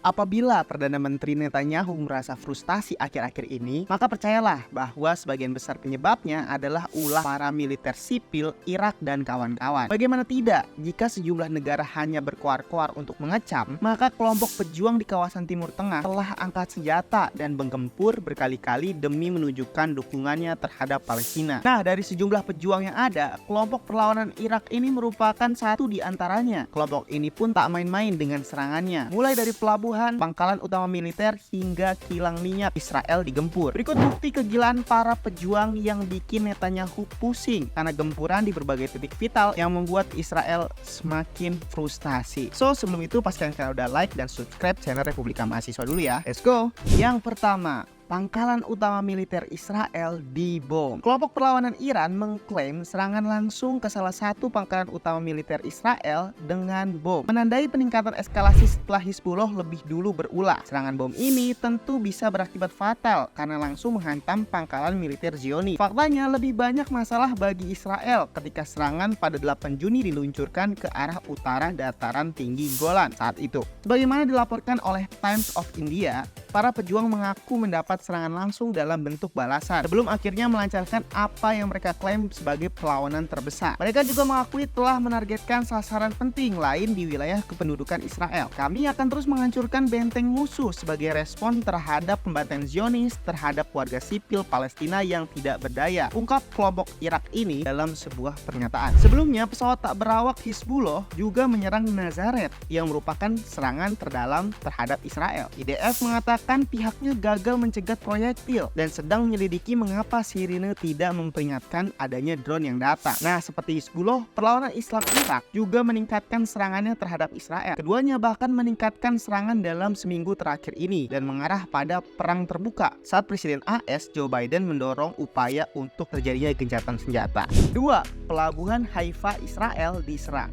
Apabila Perdana Menteri Netanyahu merasa frustasi akhir-akhir ini, maka percayalah bahwa sebagian besar penyebabnya adalah ulah para militer sipil Irak dan kawan-kawan. Bagaimana tidak, jika sejumlah negara hanya berkoar-koar untuk mengecam, maka kelompok pejuang di kawasan Timur Tengah telah angkat senjata dan bergempur berkali-kali demi menunjukkan dukungannya terhadap Palestina. Nah, dari sejumlah pejuang yang ada, kelompok perlawanan Irak ini merupakan satu di antaranya. Kelompok ini pun tak main-main dengan serangannya, mulai dari pelabuhan, pangkalan utama militer hingga kilang minyak Israel digempur. Berikut bukti kegilaan para pejuang yang bikin Netanyahu pusing karena gempuran di berbagai titik vital yang membuat Israel semakin frustasi. So, sebelum itu pastikan kalian udah like dan subscribe channel Republika Mahasiswa dulu ya. Let's go. Yang pertama, pangkalan utama militer Israel dibom. Kelompok perlawanan Iran mengklaim serangan langsung ke salah satu pangkalan utama militer Israel dengan bom, menandai peningkatan eskalasi setelah Hizbullah lebih dulu berulah. Serangan bom ini tentu bisa berakibat fatal karena langsung menghantam pangkalan militer Zionis. Faktanya lebih banyak masalah bagi Israel ketika serangan pada 8 Juni diluncurkan ke arah utara dataran tinggi Golan saat itu. Sebagaimana dilaporkan oleh Times of India, para pejuang mengaku mendapat serangan langsung dalam bentuk balasan sebelum akhirnya melancarkan apa yang mereka klaim sebagai perlawanan terbesar. Mereka juga mengakui telah menargetkan sasaran penting lain di wilayah kependudukan Israel. Kami akan terus menghancurkan benteng musuh sebagai respon terhadap pembantaian Zionis terhadap warga sipil Palestina yang tidak berdaya, ungkap kelompok Irak ini dalam sebuah pernyataan. Sebelumnya, pesawat tak berawak Hizbullah juga menyerang Nazaret yang merupakan serangan terdalam terhadap Israel. IDF mengatakan pihaknya gagal mencegat proyektil dan sedang menyelidiki mengapa sirine tidak memperingatkan adanya drone yang datang. Nah, seperti Hizbullah, perlawanan Islam Irak juga meningkatkan serangannya terhadap Israel. Keduanya bahkan meningkatkan serangan dalam seminggu terakhir ini dan mengarah pada perang terbuka saat Presiden AS Joe Biden mendorong upaya untuk terjadinya gencatan senjata. 2. Pelabuhan Haifa Israel diserang.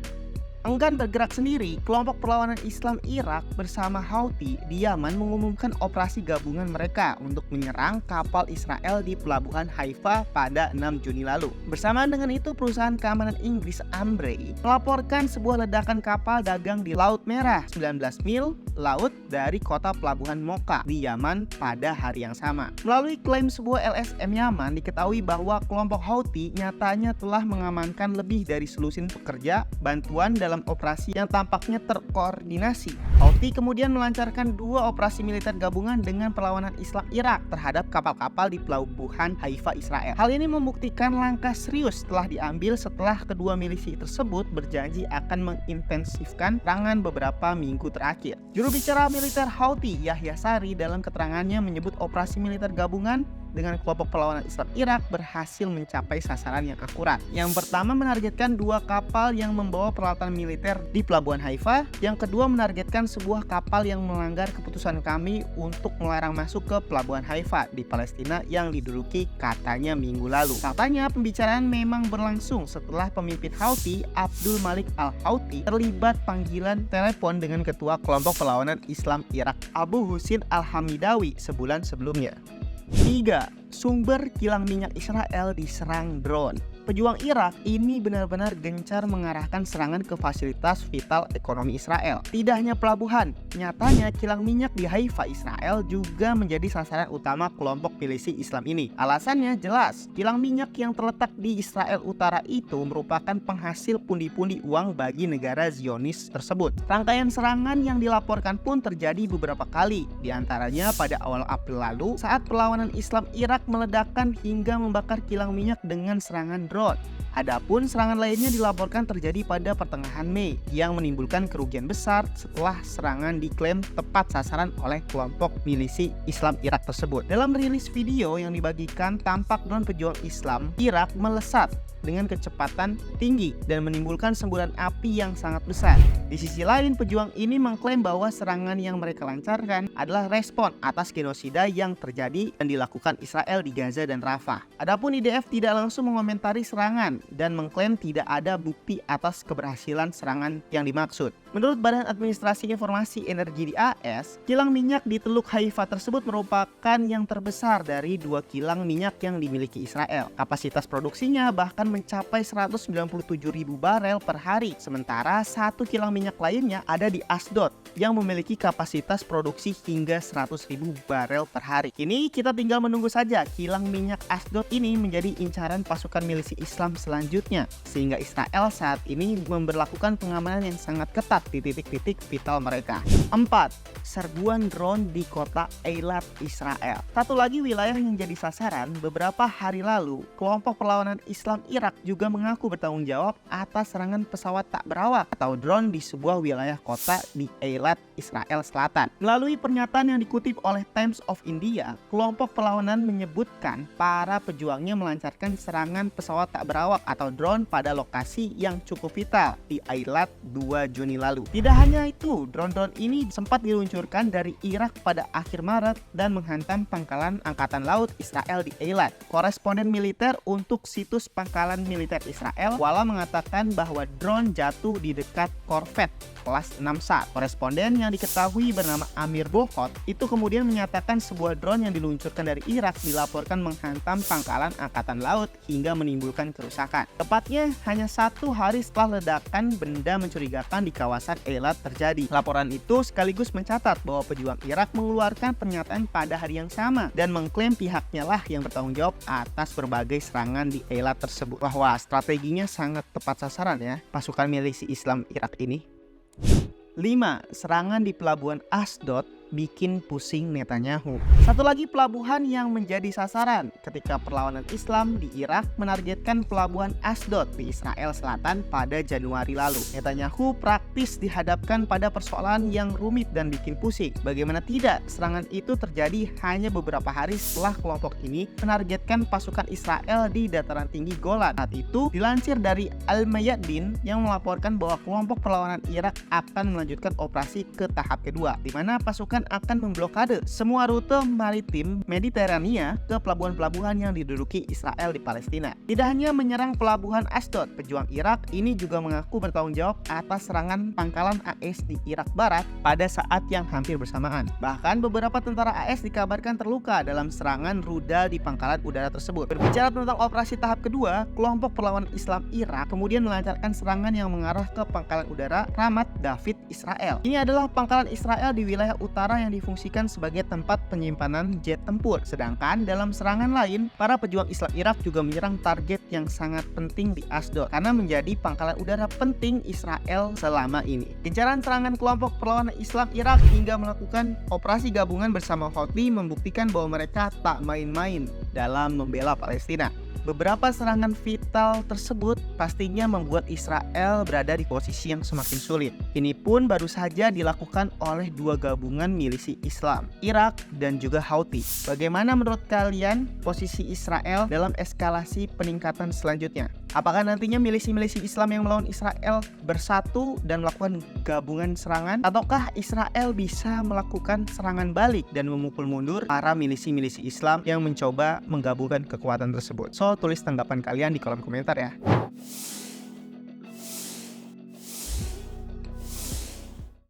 Enggan bergerak sendiri, kelompok perlawanan Islam Irak bersama Houthi di Yaman mengumumkan operasi gabungan mereka untuk menyerang kapal Israel di pelabuhan Haifa pada 6 Juni lalu. Bersamaan dengan itu, perusahaan keamanan Inggris Ambrey melaporkan sebuah ledakan kapal dagang di Laut Merah 19 mil laut dari kota pelabuhan Mocha di Yaman pada hari yang sama. Melalui klaim sebuah LSM Yaman, diketahui bahwa kelompok Houthi nyatanya telah mengamankan lebih dari selusin pekerja bantuan dalam operasi yang tampaknya terkoordinasi. Houthi kemudian melancarkan 2 operasi militer gabungan dengan perlawanan Islam Irak terhadap kapal-kapal di pelabuhan Haifa Israel. Hal ini membuktikan langkah serius telah diambil setelah kedua milisi tersebut berjanji akan mengintensifkan serangan beberapa minggu terakhir. Juru bicara militer Houthi, Yahya Sari, dalam keterangannya menyebut operasi militer gabungan dengan kelompok perlawanan Islam Irak berhasil mencapai sasaran yang akurat. Yang pertama menargetkan 2 kapal yang membawa peralatan militer di pelabuhan Haifa. Yang kedua menargetkan sebuah kapal yang melanggar keputusan kami untuk melarang masuk ke pelabuhan Haifa di Palestina yang diduduki katanya minggu lalu. Katanya pembicaraan memang berlangsung setelah pemimpin Houthi, Abdul Malik Al-Houthi, terlibat panggilan telepon dengan ketua kelompok perlawanan Islam Irak, Abu Husin Al-Hamidawi, sebulan sebelumnya. 3. Sumber kilang minyak Israel diserang drone. Pejuang Irak ini benar-benar gencar mengarahkan serangan ke fasilitas vital ekonomi Israel. Tidak hanya pelabuhan, nyatanya kilang minyak di Haifa Israel juga menjadi sasaran utama kelompok milisi Islam ini. Alasannya jelas, kilang minyak yang terletak di Israel Utara itu merupakan penghasil pundi-pundi uang bagi negara Zionis tersebut. Rangkaian serangan yang dilaporkan pun terjadi beberapa kali, diantaranya pada awal April lalu saat perlawanan Islam Irak meledakkan hingga membakar kilang minyak dengan serangan drone. Adapun serangan lainnya dilaporkan terjadi pada pertengahan Mei yang menimbulkan kerugian besar setelah serangan diklaim tepat sasaran oleh kelompok milisi Islam Irak tersebut. Dalam rilis video yang dibagikan, tampak drone pejuang Islam Irak melesat dengan kecepatan tinggi dan menimbulkan semburan api yang sangat besar. Di sisi lain, pejuang ini mengklaim bahwa serangan yang mereka lancarkan adalah respon atas genosida yang terjadi dan dilakukan Israel di Gaza dan Rafah. Adapun IDF tidak langsung mengomentari serangan dan mengklaim tidak ada bukti atas keberhasilan serangan yang dimaksud. Menurut Badan Administrasi Informasi Energi di AS, kilang minyak di Teluk Haifa tersebut merupakan yang terbesar dari 2 kilang minyak yang dimiliki Israel. Kapasitas produksinya bahkan mencapai 197.000 barel per hari, sementara 1 kilang minyak lainnya ada di Asdod yang memiliki kapasitas produksi hingga 100.000 barel per hari. Kini kita tinggal menunggu saja kilang minyak Asdod ini menjadi incaran pasukan milisi Islam selanjutnya, sehingga Israel saat ini memberlakukan pengamanan yang sangat ketat di titik-titik vital mereka. 4. Serbuan drone di kota Eilat, Israel. Satu lagi wilayah yang jadi sasaran, beberapa hari lalu, kelompok perlawanan Islam Irak juga mengaku bertanggung jawab atas serangan pesawat tak berawak atau drone di sebuah wilayah kota di Eilat, Israel Selatan. Melalui pernyataan yang dikutip oleh Times of India, kelompok perlawanan menyebutkan para pejuangnya melancarkan serangan pesawat tak berawak atau drone pada lokasi yang cukup vital di Eilat 2 Juni lalu. Tidak hanya itu, drone-drone ini sempat diluncurkan dari Irak pada akhir Maret dan menghantam pangkalan Angkatan Laut Israel di Eilat. Koresponden militer untuk situs pangkalan militer Israel, Wala, mengatakan bahwa drone jatuh di dekat korvet kelas 6 SAR. Koresponden yang diketahui bernama Amir Bohot itu kemudian menyatakan sebuah drone yang diluncurkan dari Irak dilaporkan menghantam pangkalan Angkatan Laut hingga menimbulkan kerusakan. Tepatnya hanya 1 hari setelah ledakan benda mencurigakan di kawasan Eilat terjadi. Laporan itu sekaligus mencatat bahwa pejuang Irak mengeluarkan pernyataan pada hari yang sama dan mengklaim pihaknya lah yang bertanggung jawab atas berbagai serangan di Eilat tersebut. Wah, strateginya sangat tepat sasaran ya pasukan milisi Islam Irak ini. 5. Serangan di pelabuhan Asdod bikin pusing Netanyahu. Satu lagi pelabuhan yang menjadi sasaran ketika perlawanan Islam di Irak menargetkan pelabuhan Asdod di Israel Selatan pada Januari lalu. Netanyahu praktis dihadapkan pada persoalan yang rumit dan bikin pusing. Bagaimana tidak, serangan itu terjadi hanya beberapa hari setelah kelompok ini menargetkan pasukan Israel di dataran tinggi Golan. Saat itu dilansir dari Al-Mayadin yang melaporkan bahwa kelompok perlawanan Irak akan melanjutkan operasi ke tahap kedua, di mana pasukan akan memblokade semua rute maritim Mediterania ke pelabuhan-pelabuhan yang diduduki Israel di Palestina. Tidak hanya menyerang pelabuhan Asdod, pejuang Irak ini juga mengaku bertanggung jawab atas serangan pangkalan AS di Irak Barat pada saat yang hampir bersamaan. Bahkan beberapa tentara AS dikabarkan terluka dalam serangan rudal di pangkalan udara tersebut. Berbicara tentang operasi tahap kedua, kelompok perlawanan Islam Irak kemudian melancarkan serangan yang mengarah ke pangkalan udara Ramat David, Israel. Ini adalah pangkalan Israel di wilayah utara yang difungsikan sebagai tempat penyimpanan jet tempur. Sedangkan dalam serangan lain, para pejuang Islam Irak juga menyerang target yang sangat penting di Asdod karena menjadi pangkalan udara penting Israel selama ini. Gencaran serangan kelompok perlawanan Islam Irak hingga melakukan operasi gabungan bersama Houthi membuktikan bahwa mereka tak main-main dalam membela Palestina. Beberapa serangan vital tersebut pastinya membuat Israel berada di posisi yang semakin sulit. Ini pun baru saja dilakukan oleh 2 gabungan milisi Islam, Irak dan juga Houthi. Bagaimana menurut kalian posisi Israel dalam eskalasi peningkatan selanjutnya? Apakah nantinya milisi-milisi Islam yang melawan Israel bersatu dan melakukan gabungan serangan? Ataukah Israel bisa melakukan serangan balik dan memukul mundur para milisi-milisi Islam yang mencoba menggabungkan kekuatan tersebut? So, tulis tanggapan kalian di kolom komentar ya.